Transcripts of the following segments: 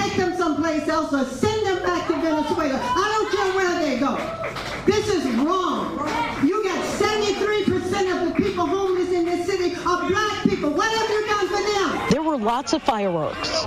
take them someplace else or send them back to Venezuela. I don't care where they go. This is wrong. You got 73% of the people homeless in this city are black people. What have you done for them? There were lots of fireworks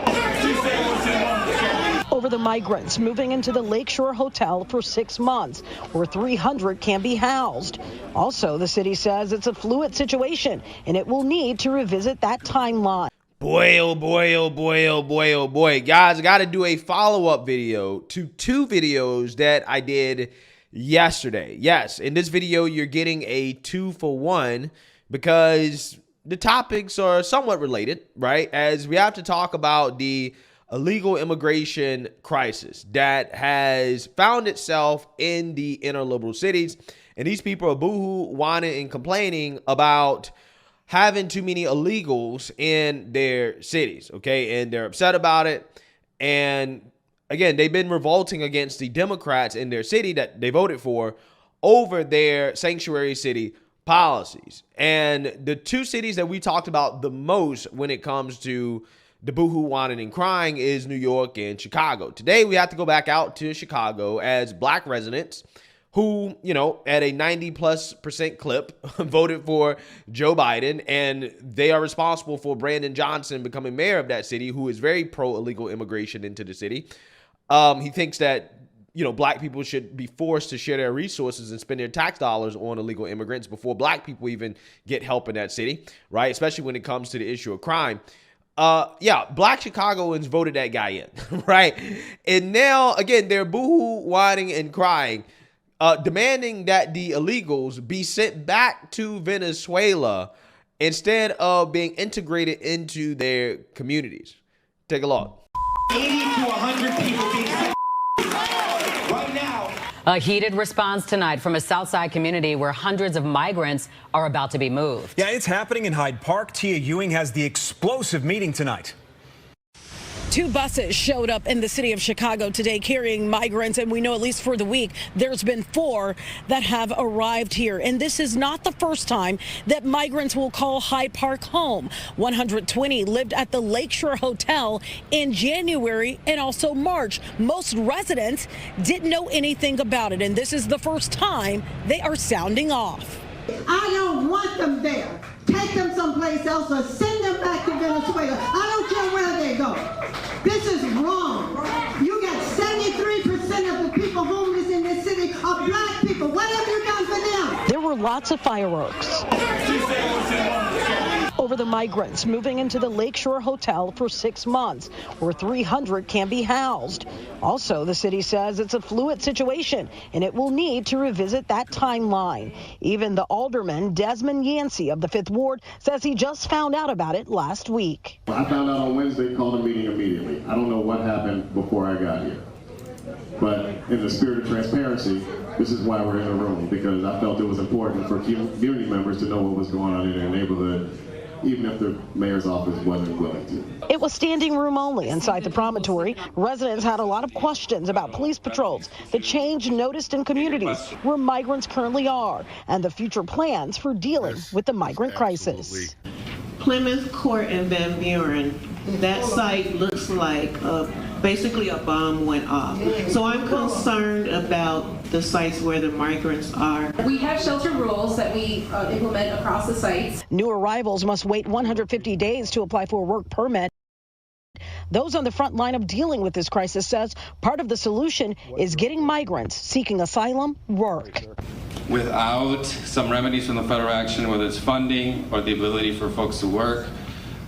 over the migrants moving into the Lakeshore Hotel for 6 months, where 300 can be housed. Also, the city says it's a fluid situation and it will need to revisit that timeline. Boy, oh boy, oh boy, oh boy, oh boy. Guys, I got to do a follow-up video to 2 videos that I did yesterday. Yes, in this video, you're getting a 2-for-1 because the topics are somewhat related, right? As we have to talk about the illegal immigration crisis that has found itself in the inner liberal cities. And these people are boohoo, whining, and complaining about having too many illegals in their cities, okay? And they're upset about it. And again, they've been revolting against the Democrats in their city that they voted for over their sanctuary city policies. And the 2 cities that we talked about the most when it comes to the boohoo, whining, and crying is New York and Chicago. Today, we have to go back out to Chicago as black residents who, you know, at a 90+% clip voted for Joe Biden, and they are responsible for Brandon Johnson becoming mayor of that city, who is very pro-illegal immigration into the city. He thinks that, you know, black people should be forced to share their resources and spend their tax dollars on illegal immigrants before black people even get help in that city, right? Especially when it comes to the issue of crime. Yeah, black Chicagoans voted that guy in, right? And now, again, they're boohoo, whining, and crying, demanding that the illegals be sent back to Venezuela instead of being integrated into their communities. Take a look. 80 to 100 people being sent right now. A heated response tonight from a Southside community where hundreds of migrants are about to be moved. Yeah, it's happening in Hyde Park. Tia Ewing has the explosive meeting tonight. 2 buses showed up in the city of Chicago today carrying migrants, and we know at least for the week there's been 4 that have arrived here. And this is not the first time that migrants will call Hyde Park home. 120 lived at the Lakeshore Hotel in January and also March. Most residents didn't know anything about it, and this is the first time they are sounding off. I don't want them there. Take them someplace else or send them back to Venezuela. I don't care where they go. This is wrong. You got 73% of the people homeless in this city are black people. What have you done for them? There were lots of fireworks over the migrants moving into the Lakeshore Hotel for 6 months, where 300 can be housed. Also, the city says it's a fluid situation and it will need to revisit that timeline. Even the alderman, Desmond Yancey of the 5th Ward, says he just found out about it last week. I found out on Wednesday, called a meeting immediately. I don't know what happened before I got here. But in the spirit of transparency, this is why we're in the room, because I felt it was important for community members to know what was going on in their neighborhood, even if the mayor's office wasn't willing to. It was standing room only inside the promontory. Residents had a lot of questions about police patrols, the change noticed in communities where migrants currently are, and the future plans for dealing with the migrant crisis. Plymouth Court and Van Buren, that site looks like basically a bomb went off. So I'm concerned about the sites where the migrants are. We have shelter rules that we implement across the sites. New arrivals must wait 150 days to apply for a work permit. Those on the front line of dealing with this crisis says part of the solution is getting migrants seeking asylum work. Without some remedies from the federal action, whether it's funding or the ability for folks to work,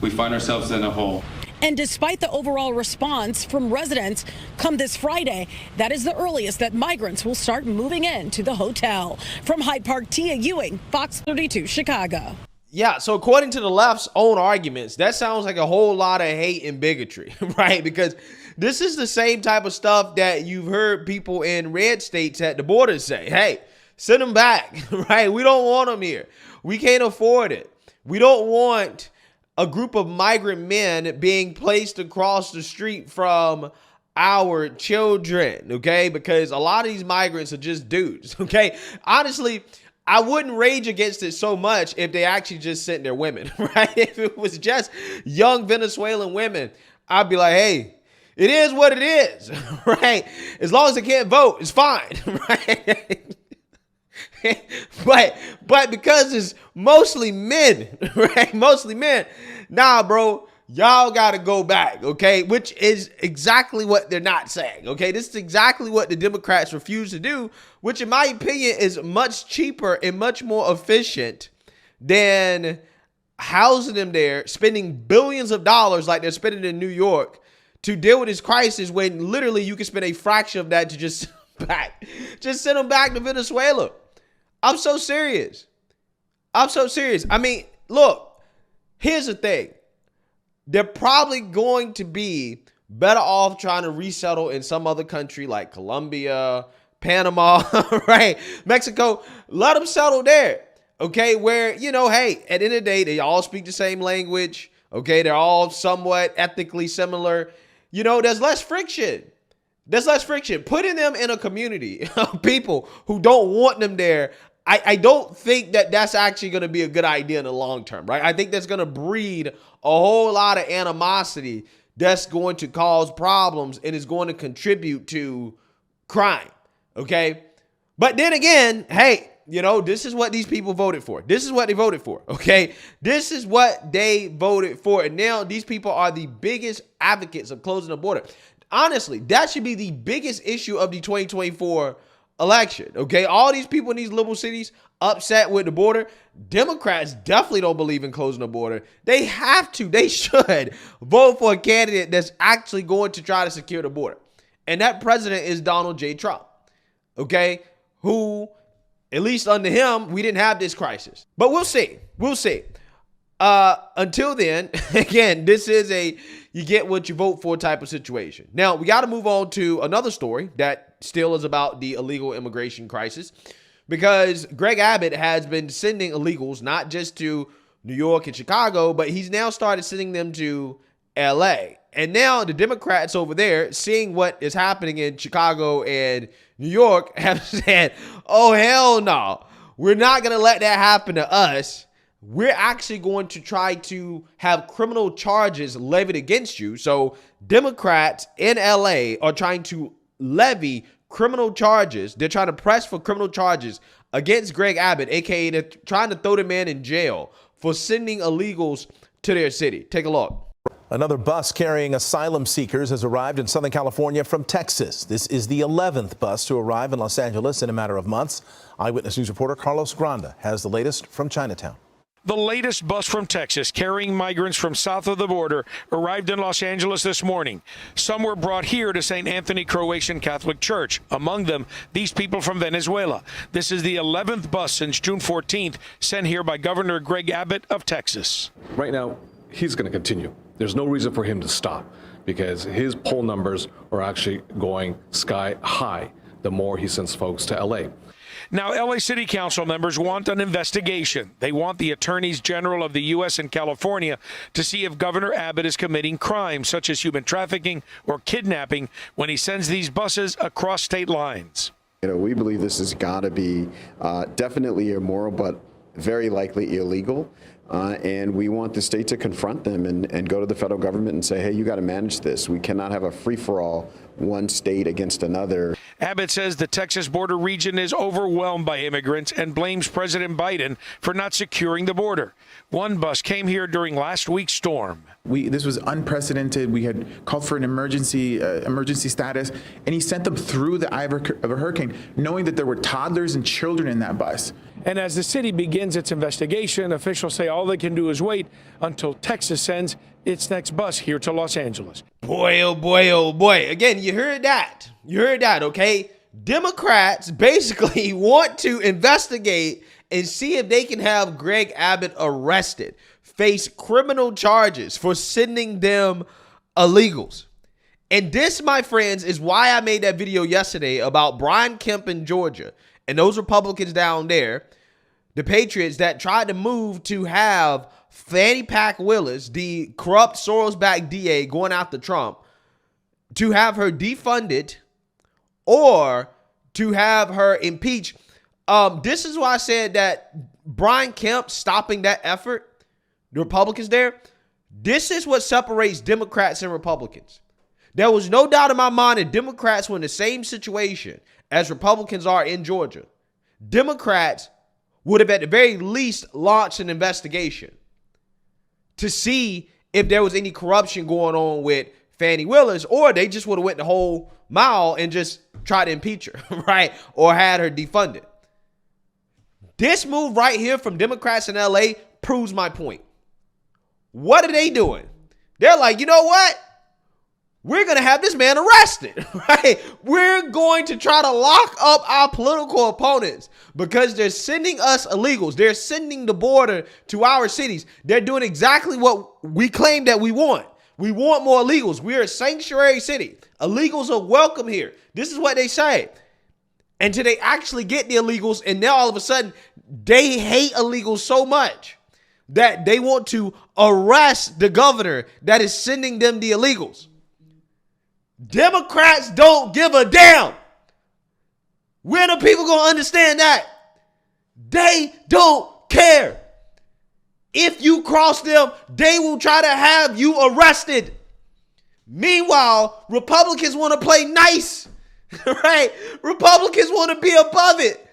we find ourselves in a hole. And despite the overall response from residents, come this Friday, that is the earliest that migrants will start moving into the hotel. From Hyde Park, Tia Ewing, Fox 32, Chicago. Yeah, so according to the left's own arguments, that sounds like a whole lot of hate and bigotry, right? Because this is the same type of stuff that you've heard people in red states at the border say. Hey, send them back, right? We don't want them here. We can't afford it. We don't want a group of migrant men being placed across the street from our children, okay? Because a lot of these migrants are just dudes, okay? Honestly, I wouldn't rage against it so much if they actually just sent their women, right? If it was just young Venezuelan women, I'd be like, hey, It is what it is, right? As long as they can't vote, it's fine, right? but because it's mostly men, right? Mostly men. Nah, bro, y'all got to go back, okay? Which is exactly what they're not saying, okay? This is exactly what the Democrats refuse to do, which in my opinion is much cheaper and much more efficient than housing them there, spending billions of dollars like they're spending in New York to deal with this crisis, when literally you can spend a fraction of that to just send them back to Venezuela. I'm so serious. I mean, look, here's the thing. They're probably going to be better off trying to resettle in some other country like Colombia, Panama, right? Mexico. Let them settle there, okay? Where, you know, hey, at the end of the day, they all speak the same language, okay? They're all somewhat ethnically similar. You know, there's less friction. Putting them in a community of people who don't want them there, I don't think that that's actually going to be a good idea in the long term, right? I think that's going to breed a whole lot of animosity that's going to cause problems and is going to contribute to crime, okay? But then again, hey, you know, this is what these people voted for. This is what they voted for, okay? This is what they voted for. And now these people are the biggest advocates of closing the border. Honestly, that should be the biggest issue of the 2024 election, okay? All these people in these liberal cities upset with the border. Democrats definitely don't believe in closing the border. They should vote for a candidate that's actually going to try to secure the border. And that president is Donald J. Trump, okay? Who, at least under him, we didn't have this crisis. But we'll see. Until then, again, this is a you get what you vote for type of situation. Now, we got to move on to another story that still is about the illegal immigration crisis, because Greg Abbott has been sending illegals not just to New York and Chicago, but he's now started sending them to LA. And now the Democrats over there, seeing what is happening in Chicago and New York, have said, oh, hell no, we're not going to let that happen to us. We're actually going to try to have criminal charges levied against you. So Democrats in LA are trying to levy criminal charges. They're trying to press for criminal charges against Greg Abbott, aka they're trying to throw the man in jail for sending illegals to their city. Take a look. Another bus carrying asylum seekers has arrived in Southern California from Texas. This is the 11th bus to arrive in Los Angeles in a matter of months. Eyewitness News reporter Carlos Granda has the latest from Chinatown. The latest bus from Texas carrying migrants from south of the border arrived in Los Angeles this morning. Some were brought here to St. Anthony Croatian Catholic Church. Among them, these people from Venezuela. This is the 11th bus since June 14th sent here by Governor Greg Abbott of Texas. Right now, he's going to continue. There's no reason for him to stop because his poll numbers are actually going sky high the more he sends folks to L.A. Now, L.A. City Council members want an investigation. They want the attorneys general of the U.S. and California to see if Governor Abbott is committing crimes such as human trafficking or kidnapping when he sends these buses across state lines. You know, we believe this has got to be definitely immoral, but very likely illegal. And we want the state to confront them and go to the federal government and say, hey, you got to manage this. We cannot have a free-for-all, one state against another. Abbott says the Texas border region is overwhelmed by immigrants and blames President Biden for not securing the border. One bus came here during last week's storm. This was unprecedented. We had called for an emergency status, and he sent them through the eye of a hurricane, knowing that there were toddlers and children in that bus. And as the city begins its investigation, officials say all they can do is wait until Texas sends its next bus here to Los Angeles. Boy, oh boy, oh boy. Again, you heard that. Okay? Democrats basically want to investigate and see if they can have Greg Abbott arrested, face criminal charges for sending them illegals. And this, my friends, is why I made that video yesterday about Brian Kemp in Georgia and those Republicans down there, the Patriots that tried to move to have Fannie Pack Willis, the corrupt Soros-backed DA going after Trump, to have her defunded or to have her impeached. This is why I said that Brian Kemp stopping that effort, the Republicans there, this is what separates Democrats and Republicans. There was no doubt in my mind that Democrats were in the same situation as Republicans are in Georgia. Democrats would have at the very least launched an investigation to see if there was any corruption going on with Fannie Willis, or they just would have went the whole mile and just tried to impeach her, right? Or had her defunded. This move right here from Democrats in LA proves my point. What are they doing? They're like, you know what? We're going to have this man arrested, right? We're going to try to lock up our political opponents because they're sending us illegals. They're sending the border to our cities. They're doing exactly what we claim that we want. We want more illegals. We're a sanctuary city. Illegals are welcome here. This is what they say. Until they actually get the illegals, and now all of a sudden, they hate illegals so much that they want to arrest the governor that is sending them the illegals. Democrats don't give a damn. When are people going to understand that? They don't care. If you cross them, they will try to have you arrested. Meanwhile, Republicans want to play nice, right? Republicans want to be above it.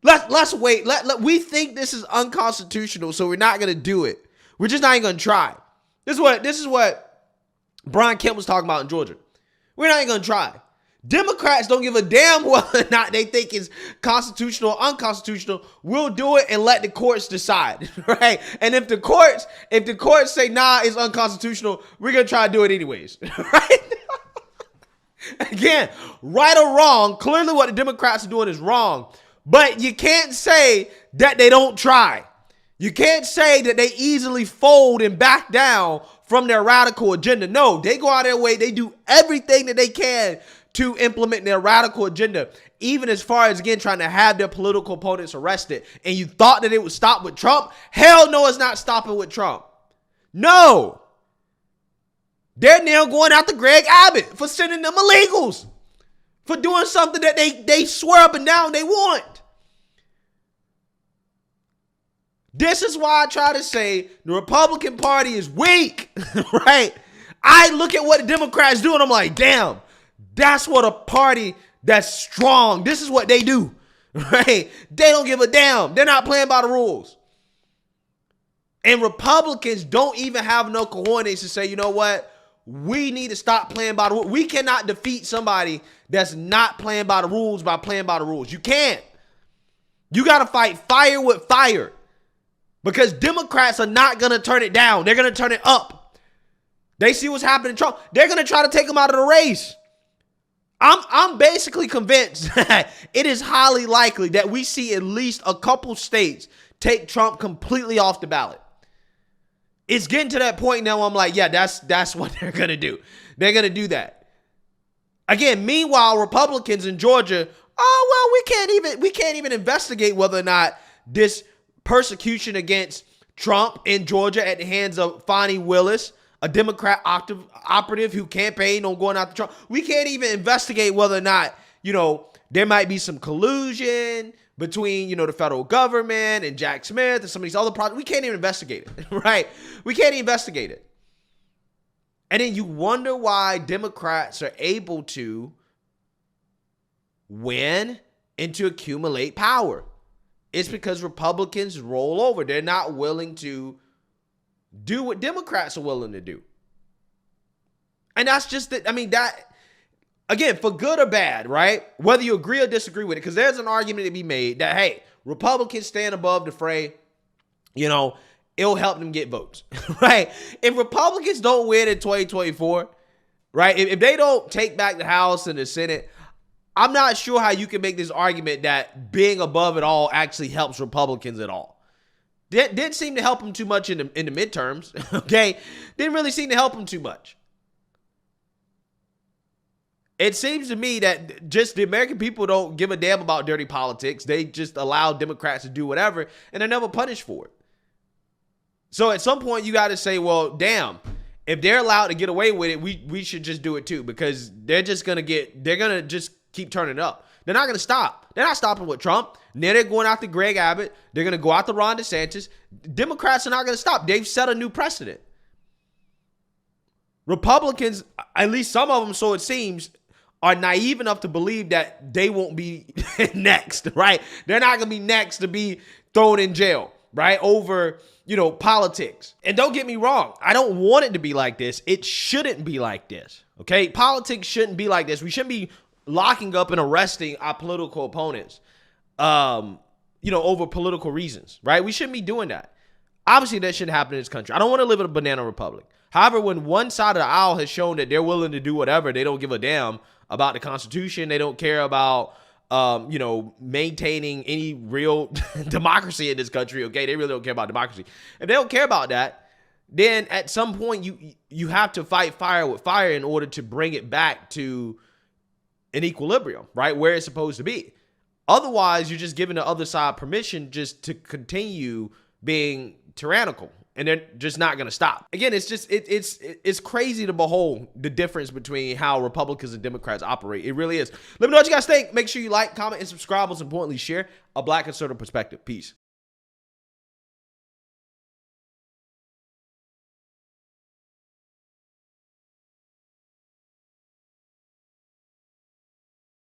Let's wait. We think this is unconstitutional, so we're not going to do it. We're just not even going to try. This is what Brian Kemp was talking about in Georgia. We're not even going to try. Democrats don't give a damn whether or not they think it's constitutional or unconstitutional. We'll do it and let the courts decide, right? And if the courts say, nah, it's unconstitutional, we're going to try to do it anyways, right? Again, right or wrong, clearly what the Democrats are doing is wrong, but you can't say that they don't try. You can't say that they easily fold and back down from their radical agenda. No, they go out of their way. They do everything that they can to implement their radical agenda, even as far as, again, trying to have their political opponents arrested. And you thought that it would stop with Trump? Hell no, it's not stopping with Trump. No. They're now going after Greg Abbott for sending them illegals, for doing something that they swear up and down they want. This is why I try to say the Republican Party is weak, right? I look at what the Democrats do and I'm like, damn, that's what a party that's strong. This is what they do, right? They don't give a damn. They're not playing by the rules. And Republicans don't even have no cojones to say, you know what? We need to stop playing by the rules. We cannot defeat somebody that's not playing by the rules by playing by the rules. You can't. You got to fight fire with fire. Because Democrats are not going to turn it down. They're going to turn it up. They see what's happening to Trump. They're going to try to take him out of the race. I'm basically convinced that it is highly likely that we see at least a couple states take Trump completely off the ballot. It's getting to that point now where I'm like, yeah, that's what they're going to do. They're going to do that. Again, meanwhile, Republicans in Georgia, oh, well, we can't even investigate whether or not this persecution against Trump in Georgia at the hands of Fannie Willis, a Democrat operative who campaigned on going after Trump. We can't even investigate whether or not, there might be some collusion between, the federal government and Jack Smith and some of these other projects. We can't even investigate it, right? We can't even investigate it. And then you wonder why Democrats are able to win and to accumulate power. It's because Republicans roll over. They're not willing to do what Democrats are willing to do. And that's just that. I mean, that, again, for good or bad, right? Whether you agree or disagree with it, because there's an argument to be made that, hey, Republicans stand above the fray. It'll help them get votes, right? If Republicans don't win in 2024, right? If they don't take back the House and the Senate, I'm not sure how you can make this argument that being above it all actually helps Republicans at all. Didn't seem to help them too much in the midterms, okay? Didn't really seem to help them too much. It seems to me that just the American people don't give a damn about dirty politics. They just allow Democrats to do whatever, and they're never punished for it. So at some point, you got to say, well, damn, if they're allowed to get away with it, we should just do it too, because they're going to just keep turning it up. They're not going to stop. They're not stopping with Trump. Now they're going after Greg Abbott. They're going to go after Ron DeSantis. Democrats are not going to stop. They've set a new precedent. Republicans, at least some of them, so it seems, are naive enough to believe that they won't be next, right? They're not going to be next to be thrown in jail, right? Over, politics. And don't get me wrong. I don't want it to be like this. It shouldn't be like this, okay? Politics shouldn't be like this. We shouldn't be locking up and arresting our political opponents, over political reasons, right? We shouldn't be doing that. Obviously, that shouldn't happen in this country. I don't want to live in a banana republic. However, when one side of the aisle has shown that they're willing to do whatever, they don't give a damn about the Constitution. They don't care about, maintaining any real democracy in this country. Okay, they really don't care about democracy. If they don't care about that, then at some point you have to fight fire with fire in order to bring it back to an equilibrium, right, where it's supposed to be. Otherwise, you're just giving the other side permission just to continue being tyrannical, and they're just not going to stop. Again, it's just it's crazy to behold the difference between how Republicans and Democrats operate. It really is. Let me know what you guys think. Make sure you like, comment, and subscribe. Most importantly, share a Black conservative perspective. Peace.